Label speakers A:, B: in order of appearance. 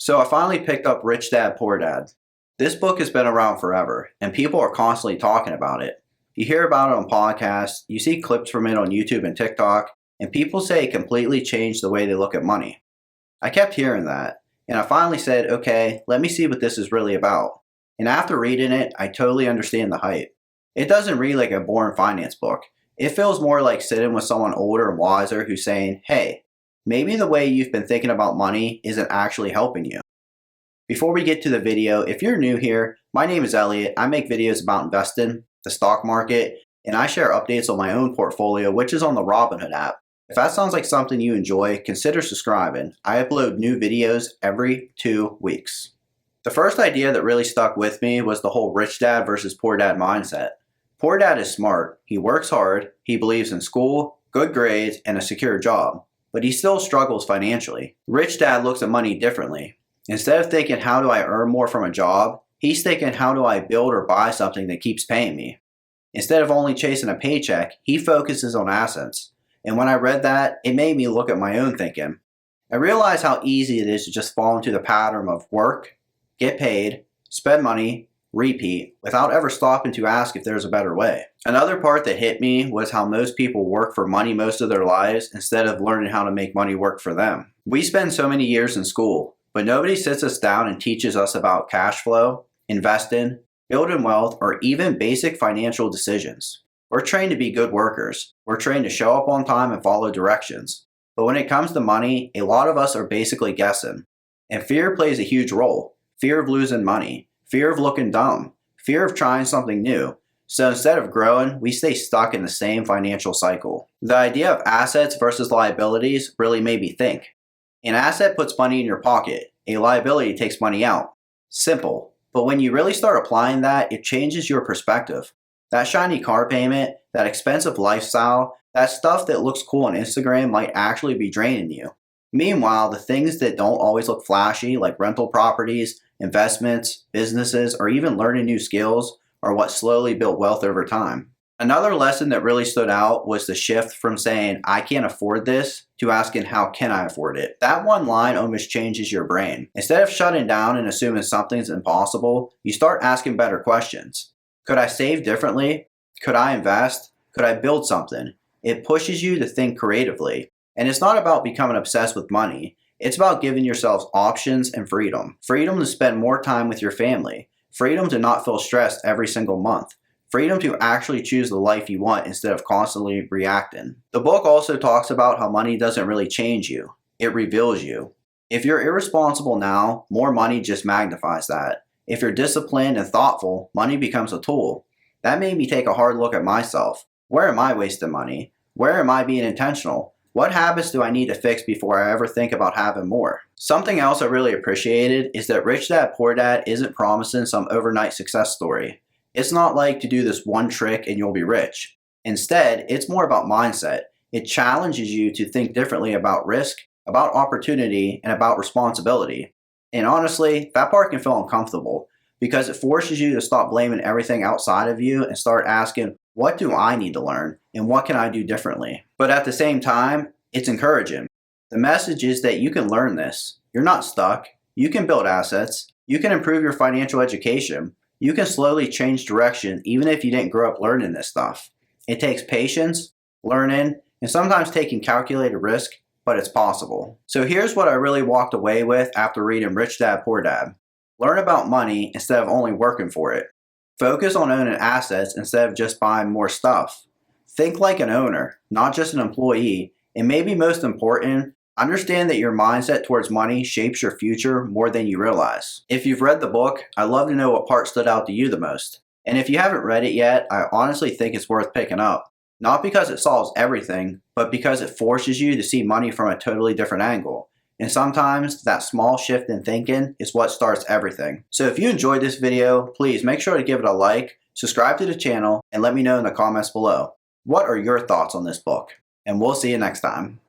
A: So I finally picked up Rich Dad Poor Dad. This book has been around forever, and people are constantly talking about it. You hear about it on podcasts, you see clips from it on YouTube and TikTok, and people say it completely changed the way they look at money. I kept hearing that, and I finally said, okay, let me see what this is really about. And after reading it, I totally understand the hype. It doesn't read like a boring finance book. It feels more like sitting with someone older and wiser who's saying, hey, maybe the way you've been thinking about money isn't actually helping you. Before we get to the video, if you're new here, my name is Elliot. I make videos about investing, the stock market, and I share updates on my own portfolio, which is on the Robinhood app. If that sounds like something you enjoy, consider subscribing. I upload new videos every 2 weeks. The first idea that really stuck with me was the whole rich dad versus poor dad mindset. Poor dad is smart, he works hard, he believes in school, good grades, and a secure job, but he still struggles financially. Rich dad looks at money differently. Instead of thinking, how do I earn more from a job, he's thinking, how do I build or buy something that keeps paying me? Instead of only chasing a paycheck, he focuses on assets. And when I read that, it made me look at my own thinking. I realized how easy it is to just fall into the pattern of work, get paid, spend money, repeat, without ever stopping to ask if there's a better way. Another part that hit me was how most people work for money most of their lives instead of learning how to make money work for them. We spend so many years in school, but nobody sits us down and teaches us about cash flow, investing, building wealth, or even basic financial decisions. We're trained to be good workers. We're trained to show up on time and follow directions. But when it comes to money, a lot of us are basically guessing. And fear plays a huge role. Fear of losing money, fear of looking dumb, fear of trying something new. So instead of growing, we stay stuck in the same financial cycle. The idea of assets versus liabilities really made me think. An asset puts money in your pocket. A liability takes money out. Simple. But when you really start applying that, it changes your perspective. That shiny car payment, that expensive lifestyle, that stuff that looks cool on Instagram might actually be draining you. Meanwhile, the things that don't always look flashy, like rental properties, investments, businesses, or even learning new skills, are what slowly build wealth over time. Another lesson that really stood out was the shift from saying, I can't afford this, to asking, how can I afford it? That one line almost changes your brain. Instead of shutting down and assuming something's impossible, you start asking better questions. Could I save differently? Could I invest? Could I build something? It pushes you to think creatively. And it's not about becoming obsessed with money. It's about giving yourselves options and freedom. Freedom to spend more time with your family. Freedom to not feel stressed every single month. Freedom to actually choose the life you want instead of constantly reacting. The book also talks about how money doesn't really change you. It reveals you. If you're irresponsible now, more money just magnifies that. If you're disciplined and thoughtful, money becomes a tool. That made me take a hard look at myself. Where am I wasting money? Where am I being intentional? What habits do I need to fix before I ever think about having more? Something else I really appreciated is that Rich Dad Poor Dad isn't promising some overnight success story. It's not like to do this one trick and you'll be rich. Instead, it's more about mindset. It challenges you to think differently about risk, about opportunity, and about responsibility. And honestly, that part can feel uncomfortable because it forces you to stop blaming everything outside of you and start asking, what do I need to learn and what can I do differently? But at the same time, it's encouraging. The message is that you can learn this. You're not stuck. You can build assets. You can improve your financial education. You can slowly change direction even if you didn't grow up learning this stuff. It takes patience, learning, and sometimes taking calculated risk, but it's possible. So here's what I really walked away with after reading Rich Dad Poor Dad. Learn about money instead of only working for it. Focus on owning assets instead of just buying more stuff. Think like an owner, not just an employee, and maybe most important, understand that your mindset towards money shapes your future more than you realize. If you've read the book, I'd love to know what part stood out to you the most. And if you haven't read it yet, I honestly think it's worth picking up. Not because it solves everything, but because it forces you to see money from a totally different angle. And sometimes that small shift in thinking is what starts everything. So if you enjoyed this video, please make sure to give it a like, subscribe to the channel, and let me know in the comments below. What are your thoughts on this book? And we'll see you next time.